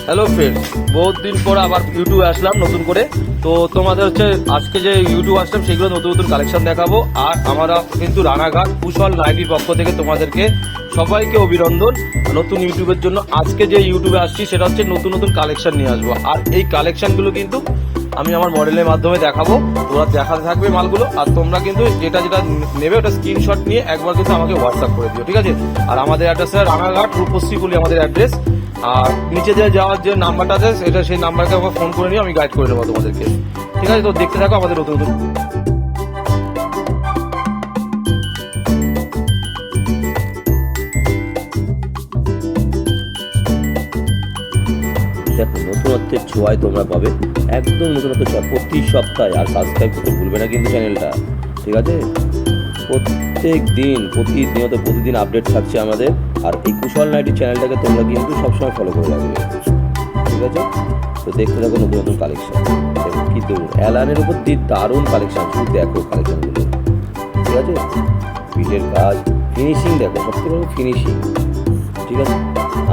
Hello friends, বহুত দিন পর আবার ইউটিউবে আসলাম নতুন করে। তো তোমাদের হচ্ছে আজকে যে ইউটিউব আসলাম সেগুলো নতুন নতুন কালেকশন দেখাবো। আর আমরা কিন্তু রানাঘাট কুশল নাইটির পক্ষ থেকে তোমাদেরকে সবাইকে অভিনন্দন। নতুন ইউটিউবের জন্য আজকে যে ইউটিউবে আসছি সেটা হচ্ছে নতুন নতুন কালেকশন নিয়ে আসবো। আর এই কালেকশনগুলো কিন্তু আমি আমার মডেলের মাধ্যমে দেখাবো, তোমরা দেখাতে থাকবে মালগুলো। আর তোমরা কিন্তু যেটা যেটা নেবে ওটা স্ক্রিনশট নিয়ে একবার কিন্তু আমাকে হোয়াটসঅ্যাপ করে দিও, ঠিক আছে? আর আমাদের অ্যাড্রেস রানাঘাট রূপশ্রী বলি আমাদের অ্যাড্রেস। আর নিচে যে যাওয়ার যে নাম্বারটা আছে সেটা সেই নাম্বারকে আমাকে ফোন করে নিয়ে আমি গাইড করে দেবো তোমাদেরকে, ঠিক আছে? তো দেখতে থাকো আমাদের নতুন নতুন। দেখো, নতুনত্বের ছোঁয়ায় তোমরা পাবে একদম নতুনত্ব ছোঁয়া প্রতি সপ্তাহে। আর সাবস্ক্রাইব করতে ভুলবে না কিন্তু চ্যানেলটা, ঠিক আছে? প্রতিদিন আপডেট থাকছে আমাদের। আর এই কুশল নাইটি চ্যানেলটাকে তোমরা কিন্তু সবসময় ফলো করে রাখবে, ঠিক আছে? তো দেখতে থাকো নতুন নতুন কালেকশন। দেখো কি অ্যালানের উপর দিয়ে দারুণ কালেকশন, শুধু দেখো কালেকশনগুলো, ঠিক আছে? পিঠের কাজ, ফিনিশিং দেখো, সবথেকে বড় ফিনিশিং, ঠিক আছে?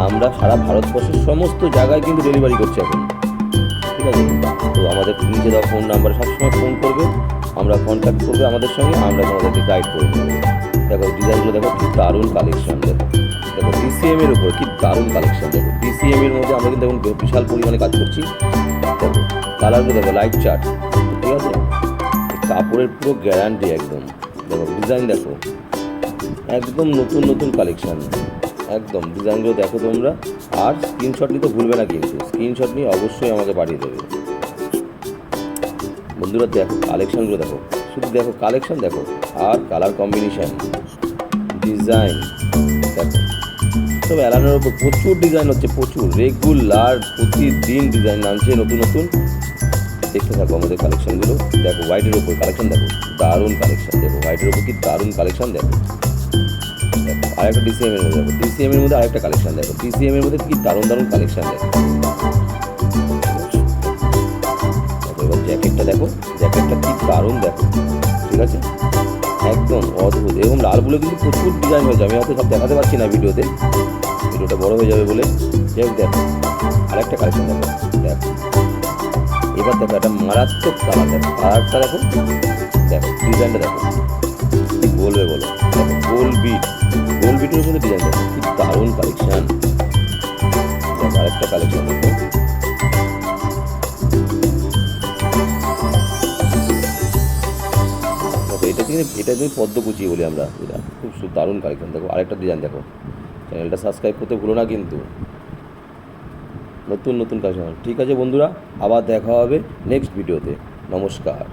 আমরা সারা ভারতবর্ষের সমস্ত জায়গায় কিন্তু ডেলিভারি করছি এখন, ঠিক আছে? তো আমাদের নিচে দেওয়া ফোন নাম্বারে সবসময় ফোন করবে, আমরা কন্ট্যাক্ট করবে আমাদের সঙ্গে, আমরা তোমাদেরকে গাইড করে দেবো। দেখো ডিজাইনগুলো দেখো, কি দারুণ কালেকশন। দেখো দেখো ডিসিএম এর উপর কি দারুণ কালেকশন। দেখো ডিসিএম এর মধ্যে আমরা কিন্তু এখন বিশাল পরিমাণে কাজ করছি। দেখো কালারগুলো দেখো, লাইট চার্ট, ঠিক আছে? কাপড়ের পুরো গ্যারান্টি একদম। দেখো ডিজাইন দেখো, একদম নতুন নতুন কালেকশন, একদম ডিজাইনগুলো দেখো তোমরা। আর স্ক্রিনশট নিতে ভুলবে না কিন্তু, স্ক্রিনশট নিয়ে অবশ্যই আমাকে পাঠিয়ে দেবে। বন্ধুরা দেখো কালেকশনগুলো দেখো, শুধু দেখো কালেকশন দেখো, আর কালার কম্বিনেশন, ডিজাইন দেখো। সব অ্যালানের ওপর প্রচুর ডিজাইন হচ্ছে, প্রচুর রেগুলার প্রতিদিন ডিজাইন নামছে নতুন নতুন। দেখতে থাকো আমাদের কালেকশনগুলো। দেখো হোয়াইটের ওপর কালেকশন দেখো, দারুণ কালেকশন। দেখো হোয়াইটের ওপর কি দারুণ কালেকশন। দেখো দেখো আরেকটা ডিসিএম এর মধ্যে, দেখো ডিসিএম এর মধ্যে আরেকটা কালেকশন। দেখো ডিসিএম এর মধ্যে কি দারুণ দারুণ কালেকশন। দেখো এবার জ্যাকেটটা দেখো, জ্যাকেটটা কি দারুণ দেখো, ঠিক আছে? একদম অদ্ভুত। এরকম লালগুলো কিন্তু প্রচুর ডিজাইন হয়েছে, আমি হয়তো সব দেখাতে পারছি না ভিডিওতে, ভিডিওটা বড় হয়ে যাবে বলে। যাই হোক দেখো আরেকটা কালেকশন দেখো। দেখো এবার দেখো একটা মারাত্মক কালার, দেখো কালারটা দেখো, দেখো ডিজাইনটা দেখো, কি বলবে বলো? দেখো গোল বিটের উপরে ডিজাইন দেখো, কি দারুণ কালেকশন। দেখো আরেকটা কালেকশন দেখো, এটা কিন্তু পদ্মকুচি বলি আমরা, এটা খুব দারুণ কালেকশন। দেখো আরেকটা ডিজাইন দেখো। চ্যানেলটা সাবস্ক্রাইব করতে ভুলো না কিন্তু, নতুন নতুন কালেকশন। ঠিক আছে বন্ধুরা, আবার দেখা হবে নেক্সট ভিডিওতে। নমস্কার।